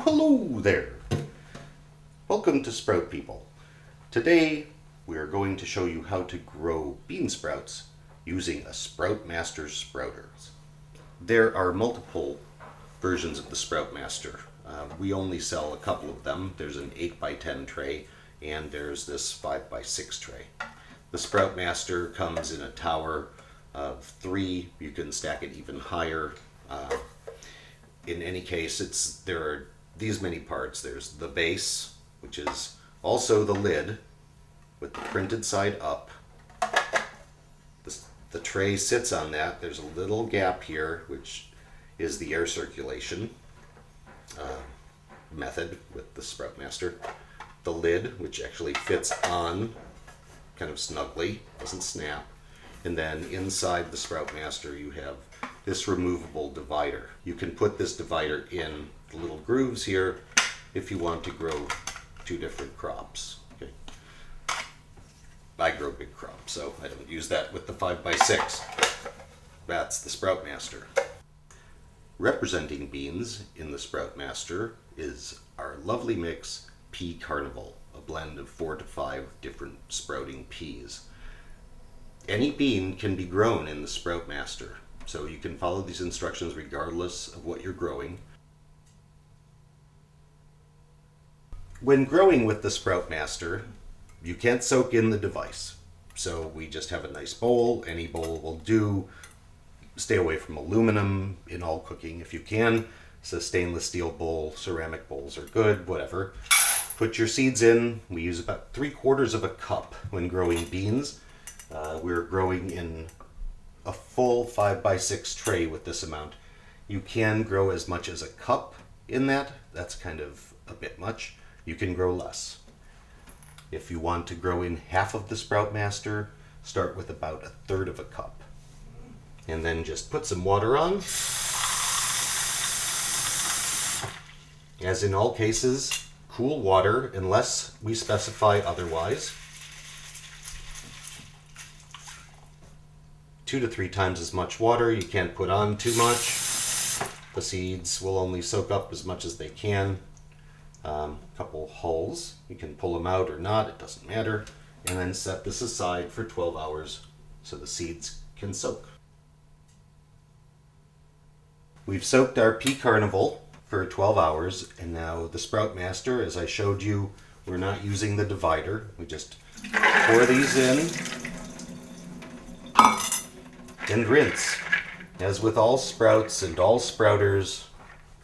Hello there! Welcome to Sprout People. Today we are going to show you how to grow bean sprouts using a SproutMaster sprouter. There are multiple versions of the SproutMaster. We only sell a couple of them. There's an 8x10 tray and there's this 5x6 tray. The SproutMaster comes in a tower of 3. You can stack it even higher. In any case, there are these many parts. There's the base, which is also the lid with the printed side up. The tray sits on that. There's a little gap here, which is the air circulation method with the SproutMaster. The lid, which actually fits on kind of snugly, doesn't snap. And then inside the SproutMaster you have this removable divider. You can put this divider in the little grooves here if you want to grow 2 different crops. Okay. I grow big crops, so I don't use that with the 5x6. That's the SproutMaster. Representing beans in the SproutMaster is our lovely mix Pea Carnival, a blend of 4 to 5 different sprouting peas. Any bean can be grown in the SproutMaster, so you can follow these instructions regardless of what you're growing. When growing with the SproutMaster, you can't soak in the device, so we just have a nice bowl. Any bowl will do. Stay away from aluminum in all cooking if you can. So stainless steel bowl, ceramic bowls are good, whatever. Put your seeds in. We use about 3/4 of a cup when growing beans. We're growing in a full 5x6 tray with this amount. You can grow as much as a cup in that. That's kind of a bit much. You can grow less. If you want to grow in half of the SproutMaster, start with about 1/3 of a cup. And then just put some water on. As in all cases, cool water unless we specify otherwise. 2 to 3 times as much water. You can't put on too much. The seeds will only soak up as much as they can. Couple hulls. You can pull them out or not, it doesn't matter. And then set this aside for 12 hours so the seeds can soak. We've soaked our Pea Carnival for 12 hours, and now the SproutMaster, as I showed you, we're not using the divider. We just pour these in and rinse. As with all sprouts and all sprouters,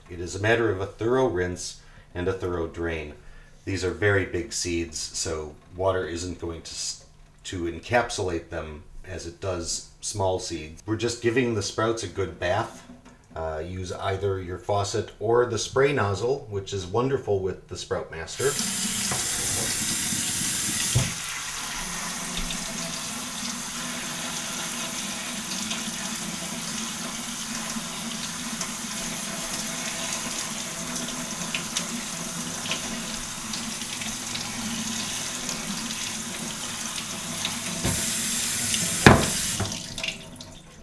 it is a matter of a thorough rinse and a thorough drain. These are very big seeds, so water isn't going to encapsulate them as it does small seeds. We're just giving the sprouts a good bath. Use either your faucet or the spray nozzle, which is wonderful with the SproutMaster.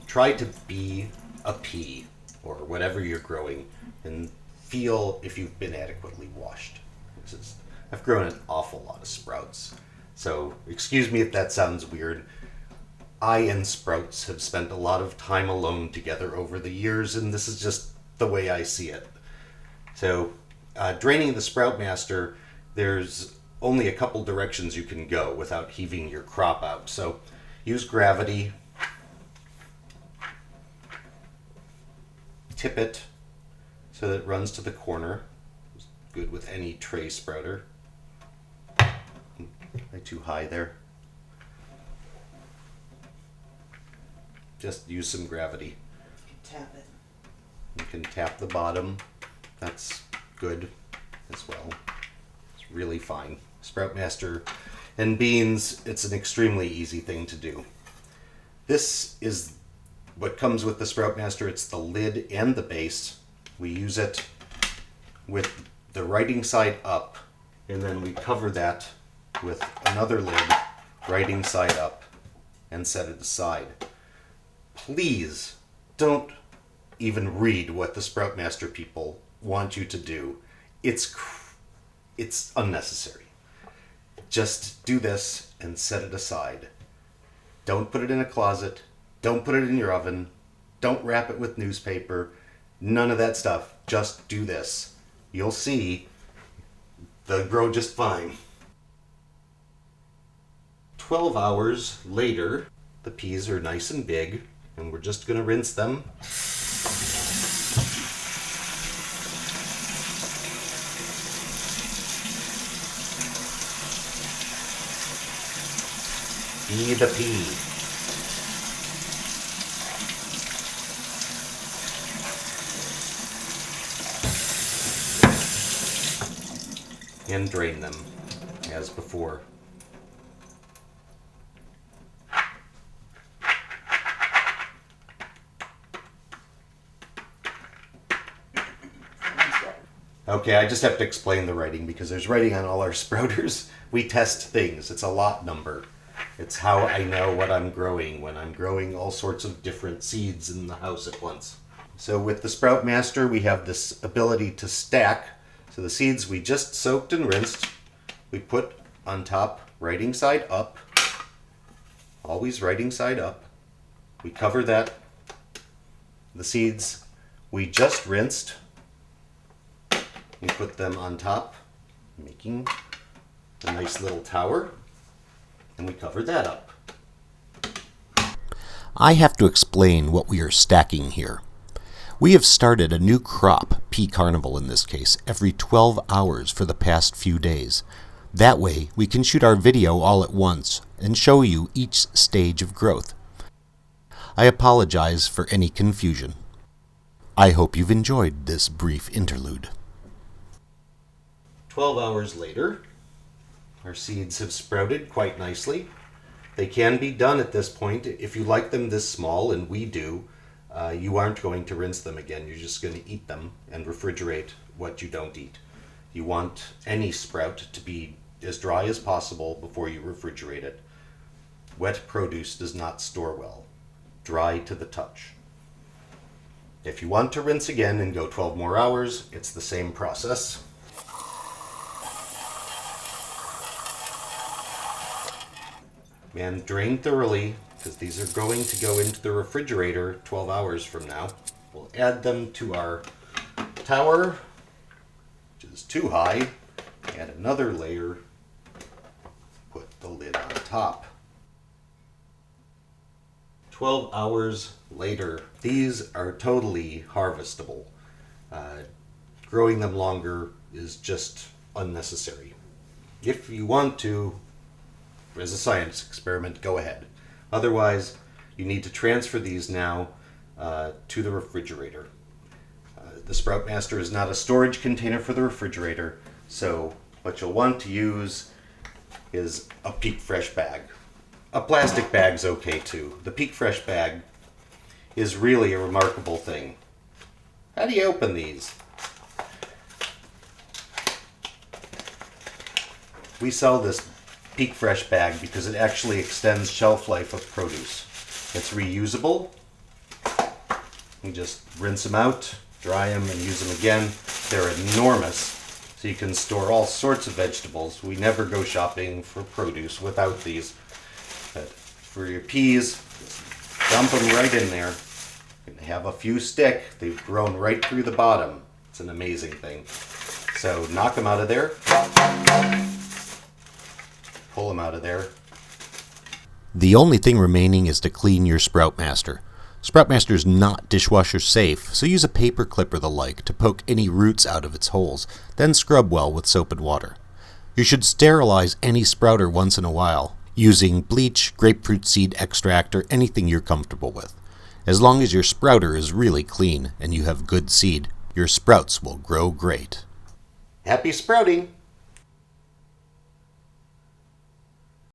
Try to be a pea or whatever you're growing and feel if you've been adequately washed. I've grown an awful lot of sprouts, so excuse me if that sounds weird. I and sprouts have spent a lot of time alone together over the years, and this is just the way I see it. So draining the SproutMaster, there's only a couple directions you can go without heaving your crop out. So use gravity. Tip it so that it runs to the corner. It's good with any tray sprouter. Way too high there. Just use some gravity. Tap it. You can tap the bottom. That's good as well. It's really fine. SproutMaster and beans, it's an extremely easy thing to do. This is what comes with the SproutMaster. It's the lid and the base. We use it with the writing side up, and then we cover that with another lid, writing side up, and set it aside. Please don't even read what the SproutMaster people want you to do. it's unnecessary. Just do this and set it aside. Don't put it in a closet. Don't put it in your oven. Don't wrap it with newspaper. None of that stuff. Just do this. You'll see they'll grow just fine. 12 hours later, the peas are nice and big, and we're just going to rinse them. Be the pea. And drain them as before. Okay, I just have to explain the writing because there's writing on all our sprouters. We test things. It's a lot number. It's how I know what I'm growing when I'm growing all sorts of different seeds in the house at once. So with the SproutMaster, we have this ability to stack. So the seeds we just soaked and rinsed, we put on top, writing side up. Always writing side up. We cover that. The seeds we just rinsed, we put them on top, making a nice little tower, and we cover that up. I have to explain what we are stacking here. We have started a new crop, Pea Carnival in this case, every 12 hours for the past few days. That way, we can shoot our video all at once and show you each stage of growth. I apologize for any confusion. I hope you've enjoyed this brief interlude. 12 hours later, our seeds have sprouted quite nicely. They can be done at this point. If you like them this small, and we do, you aren't going to rinse them again. You're just going to eat them and refrigerate what you don't eat. You want any sprout to be as dry as possible before you refrigerate it. Wet produce does not store well. Dry to the touch. If you want to rinse again and go 12 more hours, it's the same process. And drain thoroughly, because these are going to go into the refrigerator 12 hours from now. We'll add them to our tower, which is too high. Add another layer, put the lid on top. 12 hours later, these are totally harvestable. Growing them longer is just unnecessary. If you want to, as a science experiment, go ahead. Otherwise, you need to transfer these now to the refrigerator. The SproutMaster is not a storage container for the refrigerator, so what you'll want to use is a Peak Fresh bag. A plastic bag's okay too. The Peak Fresh bag is really a remarkable thing. How do you open these? We sell this Peak Fresh bag because it actually extends shelf life of produce. It's reusable. You just rinse them out, dry them, and use them again. They're enormous, so you can store all sorts of vegetables. We never go shopping for produce without these. But for your peas, just dump them right in there. You can have a few stick. They've grown right through the bottom. It's an amazing thing. So knock them out of there. Pull them out of there. The only thing remaining is to clean your SproutMaster. SproutMaster is not dishwasher safe, so use a paper clip or the like to poke any roots out of its holes, then scrub well with soap and water. You should sterilize any sprouter once in a while, using bleach, grapefruit seed extract, or anything you're comfortable with. As long as your sprouter is really clean and you have good seed, your sprouts will grow great. Happy sprouting!